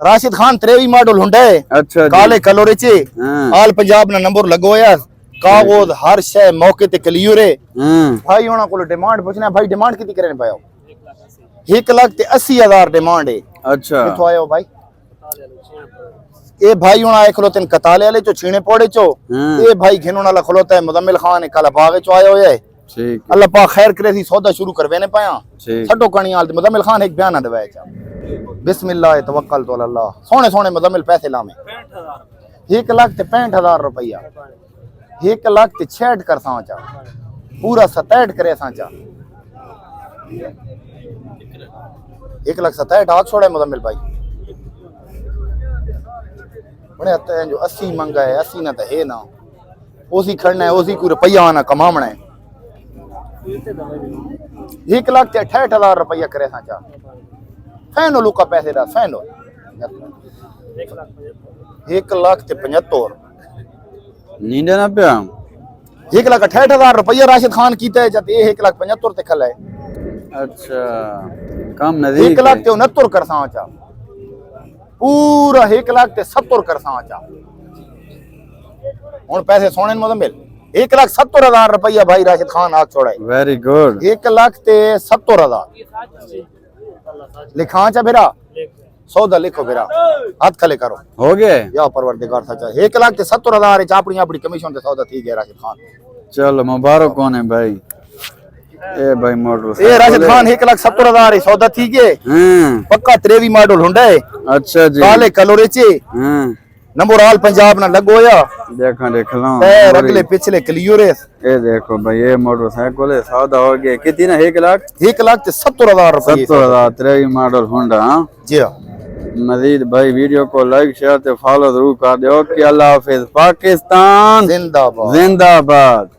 Rashid Khan 23 model हुंडा है। अच्छा जी। काले कलर च हाँ। आल पंजाब ना नंबर लगवाया कागज हर शय मौके ते क्लियर है। हाँ। भाई होना को डिमांड पूछना भाई डिमांड कितनी करे पायो 1,80,000 डिमांड है। अच्छा किथों आयो भाई ए भाई होना आए खलोते कताले वाले चो छीने पौड़े चो हाँ। ए भाई घिनों वाला खलोता है मुजम्मिल खान काला बाग चो आयो है। ठीक अल्लाह पाक खैर करे सी सौदा शुरू करवेने पाया ठीक। छड्डो कणी आल मुजम्मिल खान एक बयान दवाया चा बिस्मिल्लाह तवक्कल तो अल्लाह सोने सोने मुजम्मिल पैसे लामे 1,65,000 रुपया 1,66,000 कर सांचा पूरा 67 करे सांचा 1,67,000 आग छोड़े मुजम्मिल भाई बड़े आते हैं जो 80 मंगा है 80 ना तो है ना उसी खड़ना है उसी कोई रुपया आना कमावना है 1,68,000 रुपया करे सांचा फैनो लुका पैसे दा फैनो 1,75,000 नींद ना पिया 1,68,000 रुपया राशिद खान कीता है जब 1,75,000 ते खला है। अच्छा कम नजदीक 1,69,000 कर सांचा पूरा 1,70,000 कर सांचा हुन पैसे सोने मुजम्मिल 1,70,000 रुपया भाई राशिद खान आग छोड़ा है। वेरी गुड 1,70,000 लिखा चा बेरा सौदा लिखो बेरा हाथ खले करो हो गए। या परवरदिगार सच्चा 1,70,000 अपनी अपनी कमीशन ते सौदा थी गया राशिद खान। चलो मुबारक कौन है भाई ए भाई मॉडल ए राशिद खान 1,70,000 सौदा थी गए हाँ। पक्का 23 मॉडल हुंडा है अच्छा जी। काले कलर चे हाँ। नंबर आल पंजाब ना लगोया देखा देख लो पैर अगले पिछले क्लियर है। ये देखो भाई ये मोटरसाइकिल है सौदा हो गया कितनी ना 1,70,000 रुपये 1,70,000 तेरी मॉडल होंडा। हाँ जी हाँ मजीद भाई वीडियो को लाइक शेयर ते फॉलो जरूर कर दो कि अल्लाह हाफिज पाकिस्तान जिंदाबाद जिंदाबाद।